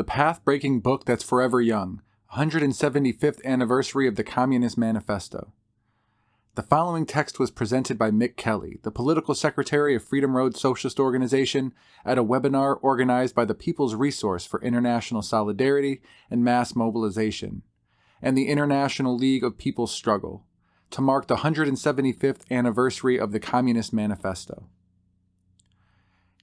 The Pathbreaking book that's forever young, 175th anniversary of the Communist Manifesto. The following text was presented by Mick Kelly, the political secretary of Road Socialist Organization, at a webinar organized by the People's Resource for International Solidarity and Mass Mobilization, and the International League of People's Struggle, to mark the 175th anniversary of the Communist Manifesto.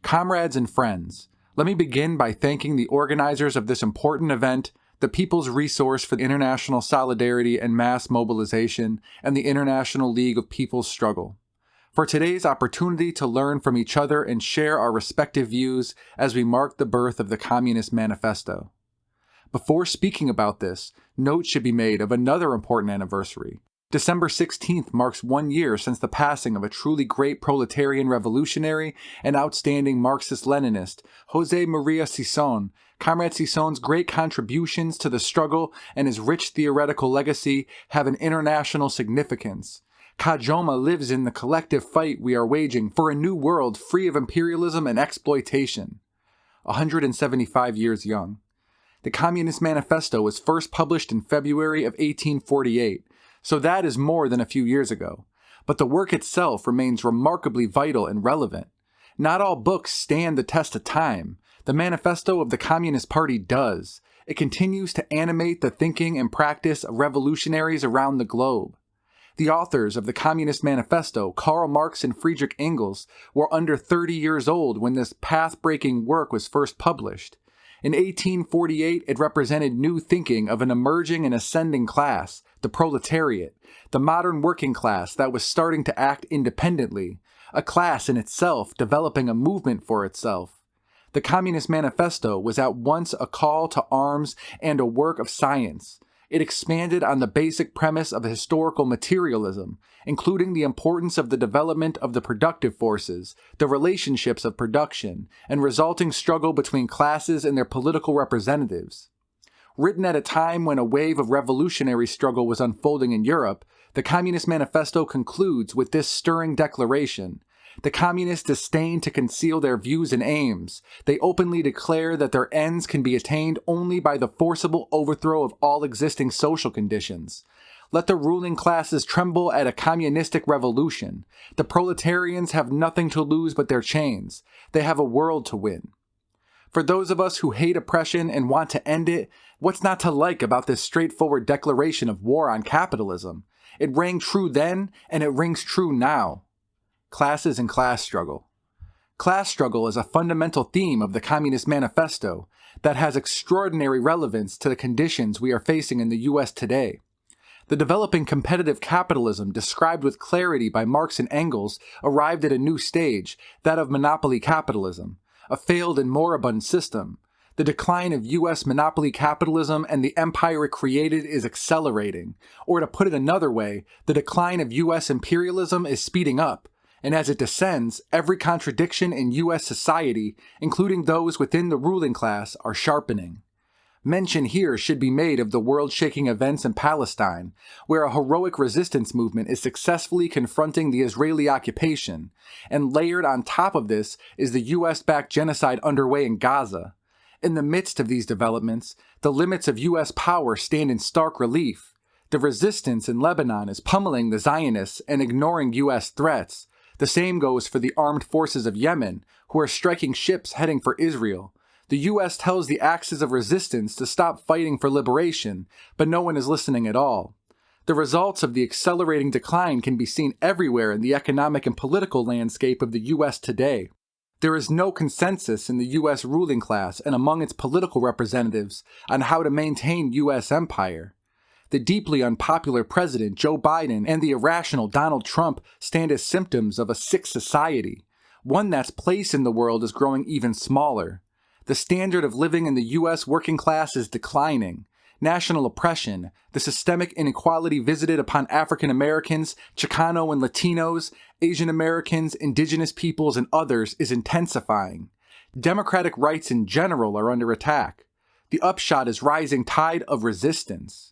Comrades and friends, let me begin by thanking the organizers of this important event, the People's Resource for International Solidarity and Mass Mobilization, and the International League of People's Struggle, for today's opportunity to learn from each other and share our respective views as we mark the birth of the Communist Manifesto. Before speaking about this, note should be made of another important anniversary. December 16th marks 1 year since the passing of a truly great proletarian revolutionary and outstanding Marxist-Leninist, José María Sison. Comrade Sison's great contributions to the struggle and his rich theoretical legacy have an international significance. Kajoma lives in the collective fight we are waging for a new world free of imperialism and exploitation. 175 years young. The Communist Manifesto was first published in February of 1848. So that is more than a few years ago. But the work itself remains remarkably vital and relevant. Not all books stand the test of time. The Manifesto of the Communist Party does. It continues to animate the thinking and practice of revolutionaries around the globe. The authors of the Communist Manifesto, Karl Marx and Friedrich Engels, were under 30 years old when this path-breaking work was first published. In 1848, it represented new thinking of an emerging and ascending class, the proletariat, the modern working class that was starting to act independently, a class in itself developing a movement for itself. The Communist Manifesto was at once a call to arms and a work of science. It expanded on the basic premise of historical materialism, including the importance of the development of the productive forces, the relationships of production, and resulting struggle between classes and their political representatives. Written at a time when a wave of revolutionary struggle was unfolding in Europe, the Communist Manifesto concludes with this stirring declaration. The communists disdain to conceal their views and aims. They openly declare that their ends can be attained only by the forcible overthrow of all existing social conditions. Let the ruling classes tremble at a communistic revolution. The proletarians have nothing to lose but their chains. They have a world to win. For those of us who hate oppression and want to end it, what's not to like about this straightforward declaration of war on capitalism? It rang true then, and it rings true now. Classes and class struggle. Class struggle is a fundamental theme of the Communist Manifesto that has extraordinary relevance to the conditions we are facing in the U.S. today. The developing competitive capitalism described with clarity by Marx and Engels arrived at a new stage, that of monopoly capitalism, a failed and moribund system. The decline of U.S. monopoly capitalism and the empire it created is accelerating. Or to put it another way, the decline of U.S. imperialism is speeding up. And as it descends, every contradiction in U.S. society, including those within the ruling class, are sharpening. Mention here should be made of the world-shaking events in Palestine, where a heroic resistance movement is successfully confronting the Israeli occupation, and layered on top of this is the U.S.-backed genocide underway in Gaza. In the midst of these developments, the limits of U.S. power stand in stark relief. The resistance in Lebanon is pummeling the Zionists and ignoring U.S. threats. The same goes for the armed forces of Yemen, who are striking ships heading for Israel. The U.S. tells the axis of resistance to stop fighting for liberation, but no one is listening at all. The results of the accelerating decline can be seen everywhere in the economic and political landscape of the U.S. today. There is no consensus in the U.S. ruling class and among its political representatives on how to maintain U.S. empire. The deeply unpopular President Joe Biden and the irrational Donald Trump stand as symptoms of a sick society. One that's place in the world is growing even smaller. The standard of living in the U.S. working class is declining. National oppression, the systemic inequality visited upon African Americans, Chicano and Latinos, Asian Americans, indigenous peoples, and others is intensifying. Democratic rights in general are under attack. The upshot is rising tide of resistance.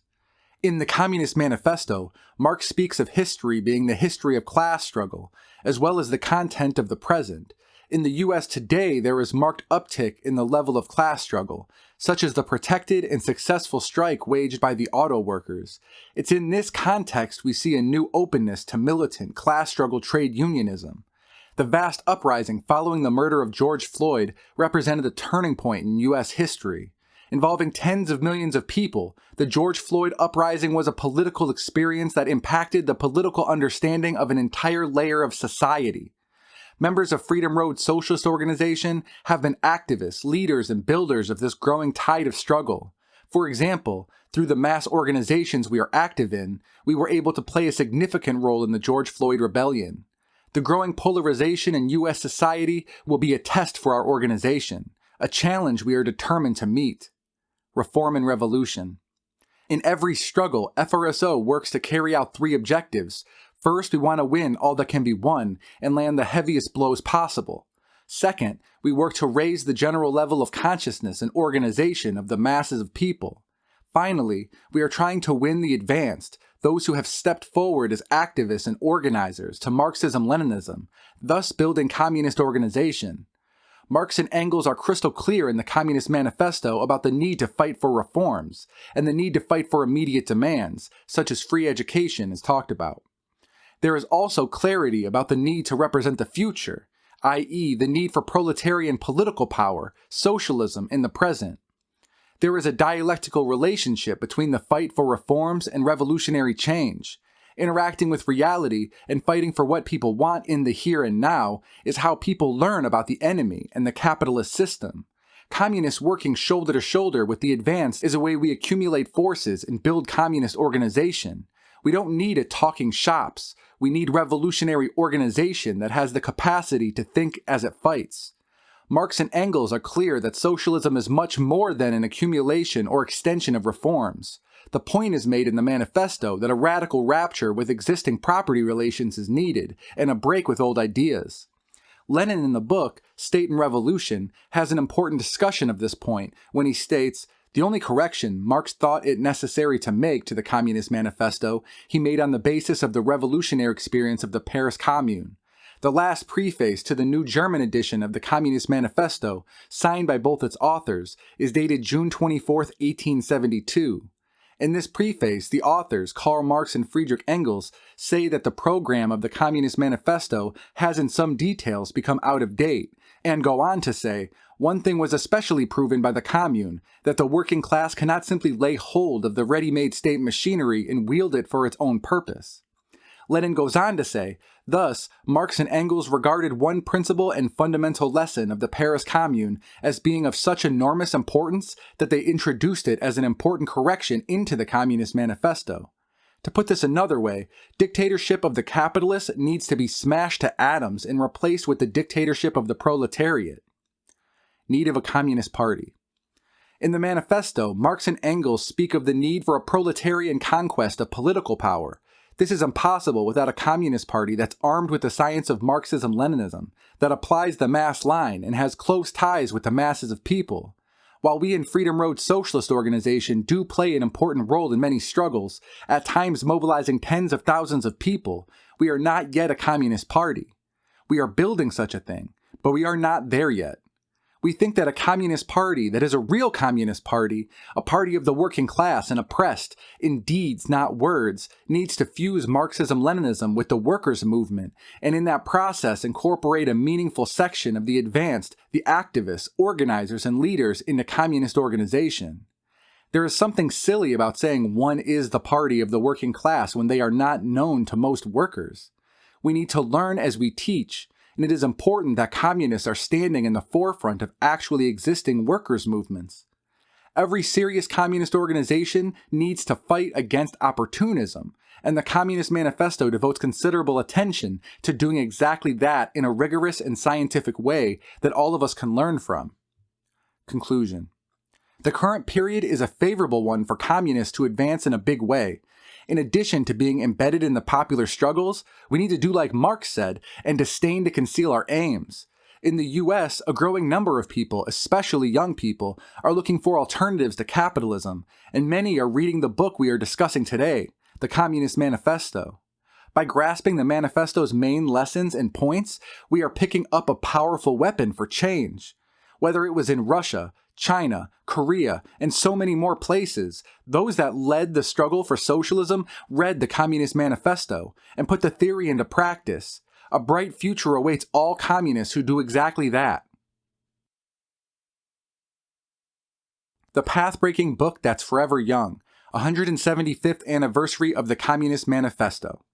In the Communist Manifesto, Marx speaks of history being the history of class struggle, as well as the content of the present. In the US today, there is marked uptick in the level of class struggle, such as the protected and successful strike waged by the auto workers. It's in this context we see a new openness to militant class struggle trade unionism. The vast uprising following the murder of George Floyd represented a turning point in US history. Involving tens of millions of people, the George Floyd uprising was a political experience that impacted the political understanding of an entire layer of society. Members of Road Socialist Organization have been activists, leaders, and builders of this growing tide of struggle. For example, through the mass organizations we are active in, we were able to play a significant role in the George Floyd rebellion. The growing polarization in U.S. society will be a test for our organization, a challenge we are determined to meet. Reform and revolution. In every struggle, FRSO works to carry out three objectives. First, we want to win all that can be won and land the heaviest blows possible. Second, we work to raise the general level of consciousness and organization of the masses of people. Finally, we are trying to win the advanced, those who have stepped forward as activists and organizers to Marxism-Leninism, thus building communist organization. Marx and Engels are crystal clear in the Communist Manifesto about the need to fight for reforms, and the need to fight for immediate demands, such as free education as talked about. There is also clarity about the need to represent the future, i.e. the need for proletarian political power, socialism in the present. There is a dialectical relationship between the fight for reforms and revolutionary change. Interacting with reality and fighting for what people want in the here and now is how people learn about the enemy and the capitalist system. Communists working shoulder to shoulder with the advanced is a way we accumulate forces and build communist organization. We don't need a talking shops. We need revolutionary organization that has the capacity to think as it fights. Marx and Engels are clear that socialism is much more than an accumulation or extension of reforms. The point is made in the manifesto that a radical rupture with existing property relations is needed, and a break with old ideas. Lenin in the book, State and Revolution, has an important discussion of this point when he states, the only correction Marx thought it necessary to make to the Communist Manifesto he made on the basis of the revolutionary experience of the Paris Commune. The last preface to the new German edition of the Communist Manifesto, signed by both its authors, is dated June 24, 1872. In this preface, the authors, Karl Marx and Friedrich Engels, say that the program of the Communist Manifesto has in some details become out of date, and go on to say, one thing was especially proven by the Commune, that the working class cannot simply lay hold of the ready-made state machinery and wield it for its own purpose. Lenin goes on to say, thus, Marx and Engels regarded one principal and fundamental lesson of the Paris Commune as being of such enormous importance that they introduced it as an important correction into the Communist Manifesto. To put this another way, dictatorship of the capitalists needs to be smashed to atoms and replaced with the dictatorship of the proletariat. Need of a Communist Party. In the manifesto, Marx and Engels speak of the need for a proletarian conquest of political power. This is impossible without a communist party that's armed with the science of Marxism-Leninism, that applies the mass line and has close ties with the masses of people. While we in Road Socialist Organization do play an important role in many struggles, at times mobilizing tens of thousands of people, we are not yet a communist party. We are building such a thing, but we are not there yet. We think that a communist party that is a real communist party, a party of the working class and oppressed, in deeds, not words, needs to fuse Marxism-Leninism with the workers' movement, and in that process incorporate a meaningful section of the advanced, the activists, organizers, and leaders in the communist organization. There is something silly about saying one is the party of the working class when they are not known to most workers. We need to learn as we teach, and it is important that communists are standing in the forefront of actually existing workers' movements. Every serious communist organization needs to fight against opportunism, and the Communist Manifesto devotes considerable attention to doing exactly that in a rigorous and scientific way that all of us can learn from. Conclusion. The current period is a favorable one for communists to advance in a big way. In addition to being embedded in the popular struggles, we need to do like Marx said and disdain to conceal our aims. In the US, a growing number of people, especially young people, are looking for alternatives to capitalism, and many are reading the book we are discussing today, the Communist Manifesto. By grasping the manifesto's main lessons and points, we are picking up a powerful weapon for change. Whether it was in Russia, China, Korea, and so many more places, those that led the struggle for socialism read the Communist Manifesto and put the theory into practice. A bright future awaits all communists who do exactly that. The Pathbreaking book that's forever young, 175th anniversary of the Communist Manifesto.